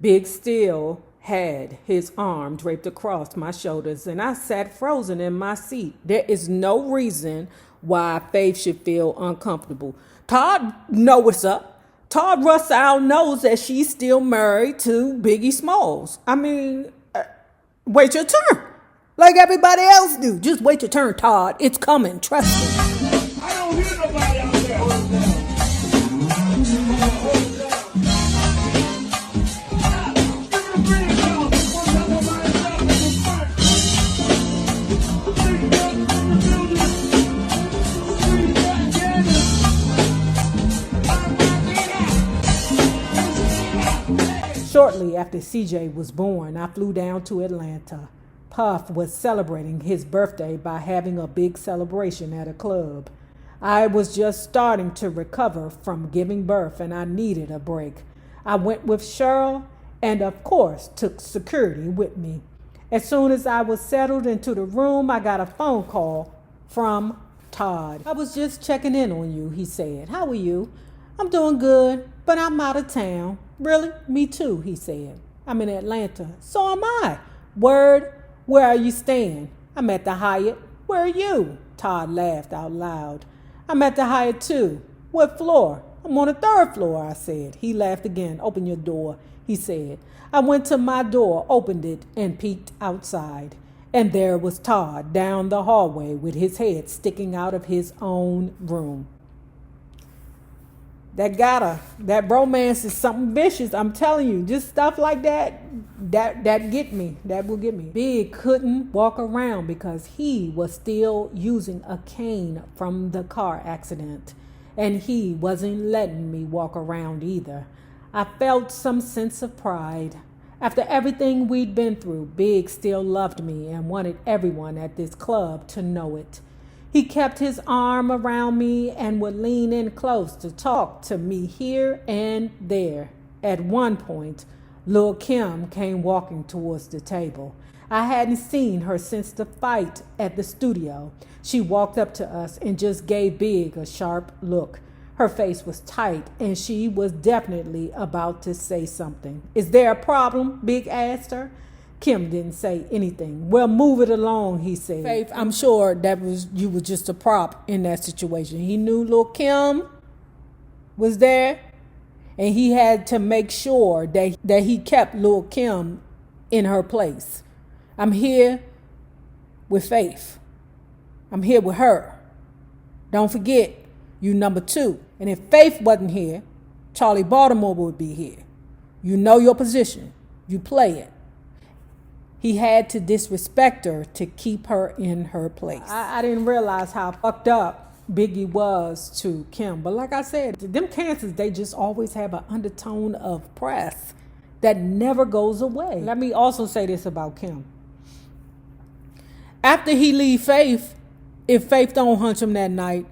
Big still had his arm draped across my shoulders, and I sat frozen in my seat. There is no reason why Faith should feel uncomfortable. Todd know what's up. Todd Russell knows that she's still married to Biggie Smalls. I mean, wait your turn. Like everybody else do. Just wait your turn, Todd. It's coming. Trust me. I don't hear nobody out there. Hold it down. Shortly after CJ was born, I flew down to Atlanta. Puff was celebrating his birthday by having a big celebration at a club. I was just starting to recover from giving birth and I needed a break. I went with Cheryl and of course took security with me. As soon as I was settled into the room, I got a phone call from Todd. I was just checking in on you, he said. How are you? I'm doing good, but I'm out of town. Really? Me too, he said. I'm in Atlanta. So am I. Word? Where are you staying? I'm at the Hyatt. Where are you? Todd laughed out loud. I'm at the Hyatt too. What floor? I'm on the 3rd floor, I said. He laughed again. Open your door, he said. I went to my door, opened it, and peeked outside. And there was Todd down the hallway with his head sticking out of his own room. That romance is something vicious. I'm telling you, just stuff like that get me. That will get me. Big couldn't walk around because he was still using a cane from the car accident. And he wasn't letting me walk around either. I felt some sense of pride. After everything we'd been through, Big still loved me and wanted everyone at this club to know it. He kept his arm around me and would lean in close to talk to me here and there. At one point, Lil Kim came walking towards the table. I hadn't seen her since the fight at the studio. She walked up to us and just gave Big a sharp look. Her face was tight and she was definitely about to say something. Is there a problem? Big asked her. Kim didn't say anything. Well, move it along, he said. Faith, I'm sure you were just a prop in that situation. He knew Lil Kim was there, and he had to make sure that he kept Lil Kim in her place. I'm here with Faith. I'm here with her. Don't forget, you number 2. And if Faith wasn't here, Charlie Baltimore would be here. You know your position. You play it. He had to disrespect her to keep her in her place. I didn't realize how fucked up Biggie was to Kim. But like I said, them cancers, they just always have an undertone of press that never goes away. Let me also say this about Kim. After he leave Faith, if Faith don't hunch him that night,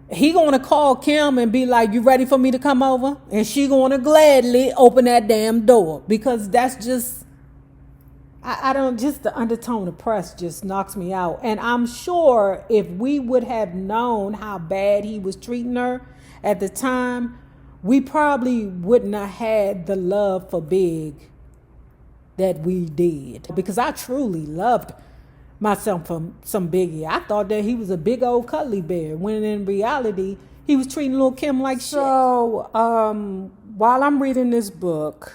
he gonna call Kim and be like, you ready for me to come over? And she gonna gladly open that damn door because that's just... just the undertone of press just knocks me out. And I'm sure if we would have known how bad he was treating her at the time, we probably wouldn't have had the love for Big that we did. Because I truly loved myself from some Biggie. I thought that he was a big old cuddly bear, when in reality, he was treating Lil Kim like shit. So, while I'm reading this book,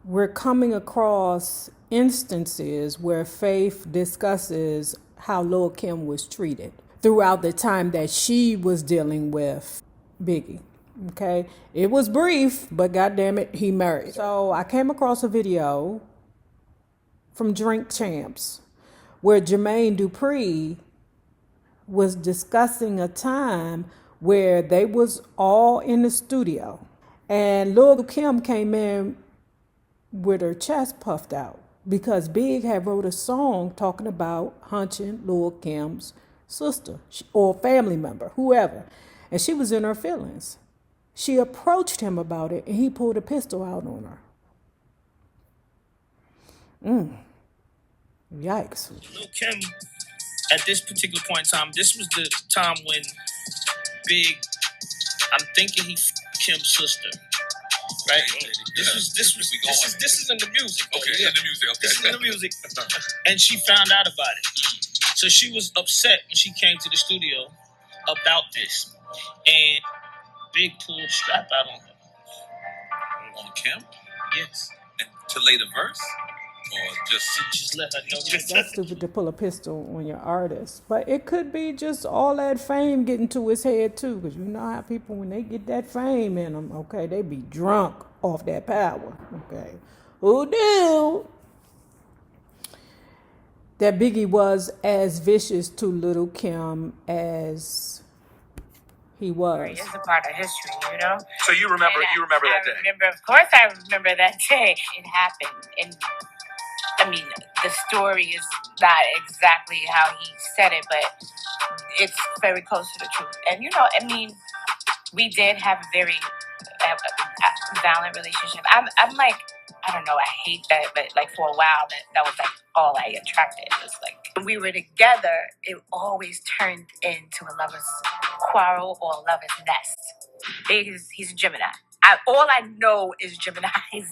we're coming across instances where Faith discusses how Lil Kim was treated throughout the time that she was dealing with Biggie. Okay, it was brief, but goddamn it, he married. So I came across a video from Drink Champs where Jermaine Dupri was discussing a time where they was all in the studio and Lil Kim came in with her chest puffed out because Big had wrote a song talking about hunching Lil Kim's sister or family member, whoever, and she was in her feelings. She approached him about it, and he pulled a pistol out on her. Yikes. Lil Kim, at this particular point in time, this was the time when Big, I'm thinking he Kim's sister. right? This is in the music. Okay, in the music. Okay. This is in the music. And she found out about it. So she was upset when she came to the studio about this. And Big pulled a strap out on her. On Kim? Yes. And to lay the verse? Or just let her know. That's stupid to pull a pistol on your artist. But it could be just all that fame getting to his head too. Because you know how people, when they get that fame in them, okay, they be drunk off that power. Okay. Who knew that Biggie was as vicious to Lil Kim as he was? It's a part of history, you know? so you remember that day? Of course I remember that day. It happened. And I mean, the story is not exactly how he said it, but it's very close to the truth. And, you know, I mean, we did have a very violent relationship. I'm like, I don't know, I hate that, but like for a while, that was like all I attracted. It was like, when we were together, it always turned into a lover's quarrel or a lover's nest. He's a Gemini. All I know is Geminis.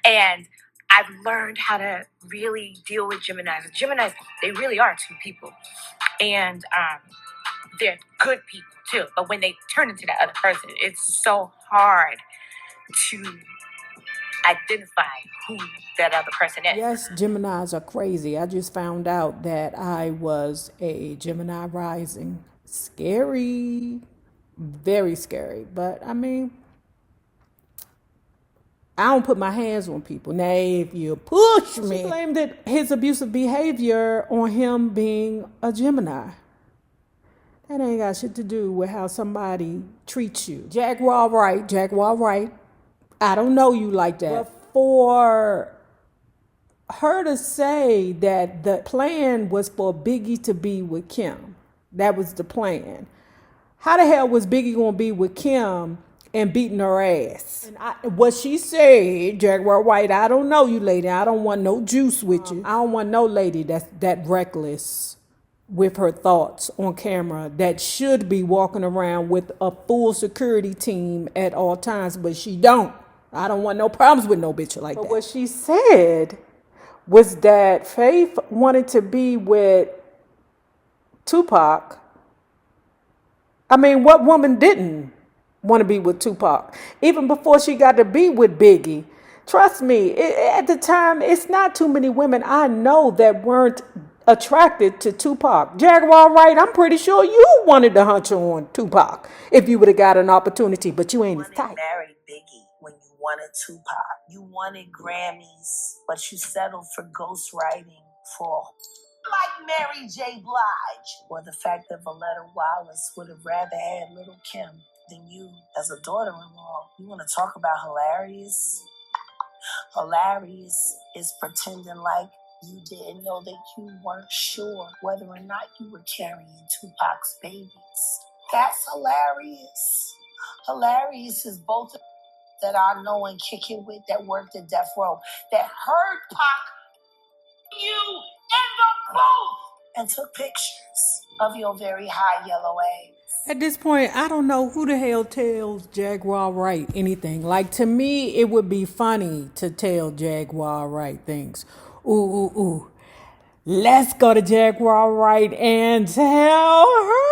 And I've learned how to really deal with Geminis. Geminis, they really are two people. And they're good people too. But when they turn into that other person, it's so hard to identify who that other person is. Yes, Geminis are crazy. I just found out that I was a Gemini rising. Scary. Very scary. But I mean, I don't put my hands on people. Now, if you push me. She blamed his abusive behavior on him being a Gemini. That ain't got shit to do with how somebody treats you. Jaguar Wright. I don't know you like that. But for her to say that the plan was for Biggie to be with Kim, that was the plan. How the hell was Biggie going to be with Kim and beating her ass? And what she said, Jaguar Wright, I don't know you, lady. I don't want no juice with you. I don't want no lady that's that reckless with her thoughts on camera that should be walking around with a full security team at all times, but she don't. I don't want no problems with no bitch like that. But what she said was that Faith wanted to be with Tupac. I mean, what woman didn't want to be with Tupac? Even before she got to be with Biggie. Trust me, at the time, it's not too many women I know that weren't attracted to Tupac. Jaguar Wright, I'm pretty sure you wanted to hunch on Tupac if you would have got an opportunity, but you ain't as tight. You married Biggie when you wanted Tupac. You wanted Grammys, but you settled for ghostwriting for like Mary J. Blige. Or the fact that Valletta Wallace would have rather had Lil Kim than you as a daughter-in-law. You want to talk about hilarious? Hilarious is pretending like you didn't know that you weren't sure whether or not you were carrying Tupac's babies. That's hilarious. Hilarious is both that I know and kick it with that worked at Death Row that heard Pac you in the booth and took pictures of your very high yellow eggs. At this point, I don't know who the hell tells Jaguar Wright anything. Like, to me, it would be funny to tell Jaguar Wright things. Ooh. Let's go to Jaguar Wright and tell her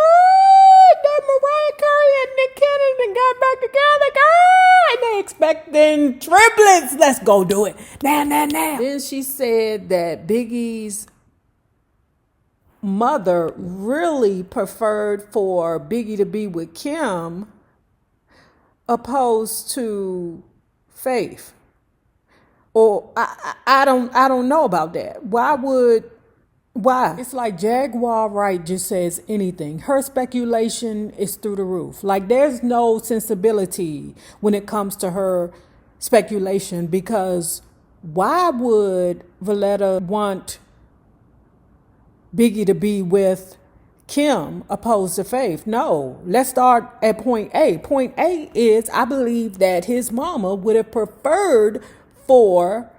that Mariah Carey and Nick Cannon got back together, girl. And they expecting triplets. Let's go do it. Now. Then she said that Biggie's mother really preferred for Biggie to be with Kim opposed to Faith. Or I don't know about that. Why? It's like Jaguar Wright just says anything. Her speculation is through the roof. Like, there's no sensibility when it comes to her speculation, because why would Valletta want Biggie to be with Kim opposed to Faith? No. Let's start at point A. Point A is, I believe that his mama would have preferred for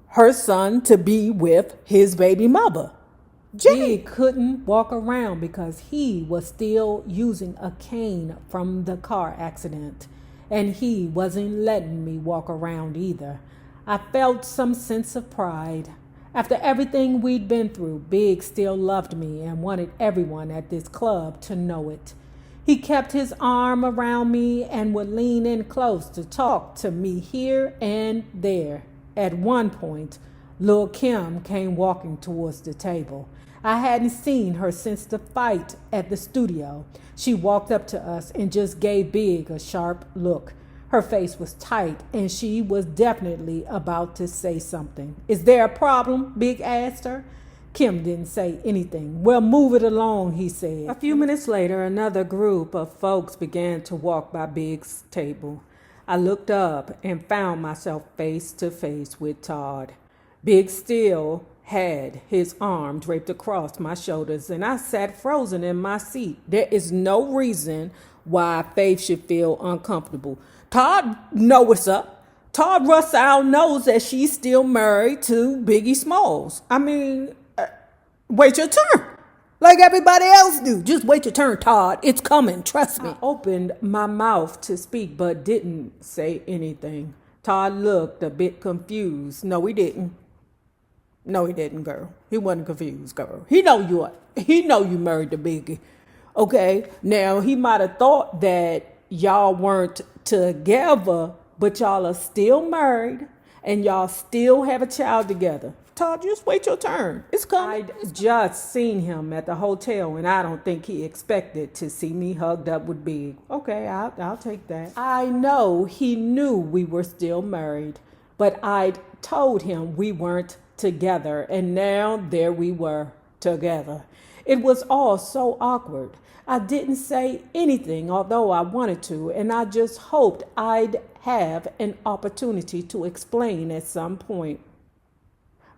her son to be with his baby mother. He couldn't walk around because he was still using a cane from the car accident. and he wasn't letting me walk around either. I felt some sense of pride. After everything we'd been through, Big still loved me and wanted everyone at this club to know it. He kept his arm around me and would lean in close to talk to me here and there. At one point, Lil Kim came walking towards the table. I hadn't seen her since the fight at the studio. She walked up to us and just gave Big a sharp look. Her face was tight, and she was definitely about to say something. "Is there a problem?" Big asked her. Kim didn't say anything. "Well, move it along," he said. A few minutes later, another group of folks began to walk by Big's table. I looked up and found myself face to face with Todd. Big still had his arm draped across my shoulders, and I sat frozen in my seat. There is no reason why Faith should feel uncomfortable. Todd know what's up. Todd Russell knows that she's still married to Biggie Smalls. I mean, wait your turn. Like everybody else do. Just wait your turn, Todd. It's coming. Trust me. I opened my mouth to speak, but didn't say anything. Todd looked a bit confused. No, he didn't. No, he didn't, girl. He wasn't confused, girl. He know you married to Biggie. Okay? Now, he might have thought that y'all weren't together, but y'all are still married and y'all still have a child together. Todd, just wait your turn. It's coming. I'd just seen him at the hotel, and I don't think he expected to see me hugged up with Big. Okay, I'll take that. I know he knew we were still married, but I'd told him we weren't together, and now there we were together. It was all so awkward. I didn't say anything, although I wanted to, and I just hoped I'd have an opportunity to explain at some point.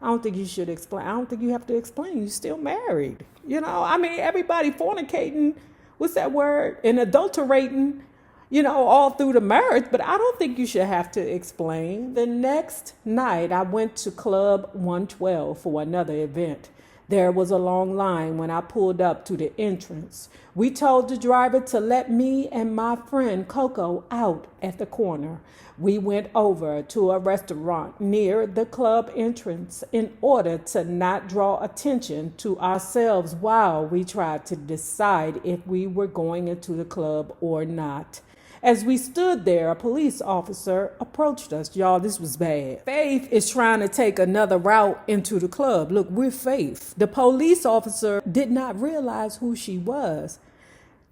I don't think you should explain. I don't think you have to explain. You're still married. You know, I mean, everybody fornicating, what's that word? And adulterating, you know, all through the marriage, but I don't think you should have to explain. The next night, I went to Club 112 for another event. There was a long line when I pulled up to the entrance. We told the driver to let me and my friend Coco out at the corner. We went over to a restaurant near the club entrance in order to not draw attention to ourselves while we tried to decide if we were going into the club or not. As we stood there, a police officer approached us. Y'all, this was bad. Faith is trying to take another route into the club. Look, we're Faith. The police officer did not realize who she was.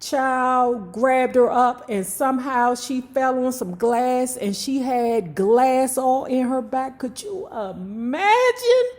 Child grabbed her up, and somehow she fell on some glass, and she had glass all in her back. Could you imagine?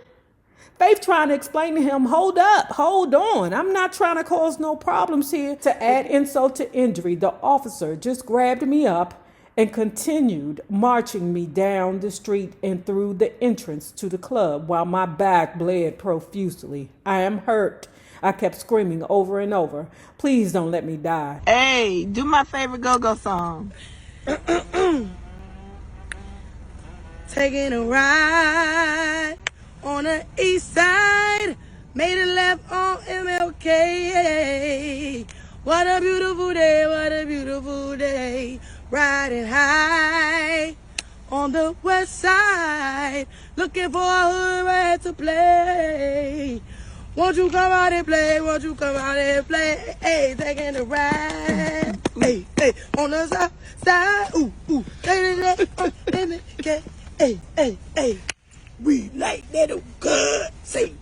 Faith trying to explain to him, hold up, hold on. I'm not trying to cause no problems here. To add insult to injury, the officer just grabbed me up and continued marching me down the street and through the entrance to the club while my back bled profusely. I am hurt. I kept screaming over and over. Please don't let me die. Hey, do my favorite go-go song. Taking a ride on the east side, made a left on MLK. What a beautiful day, what a beautiful day. Riding high on the west side, looking for a hood rat to play. Won't you come out and play, won't you come out and play. Hey, taking a ride, hey, hey, on the south side, ooh, ooh, taking a left on MLK. Hey, hey, hey. We like that good. Say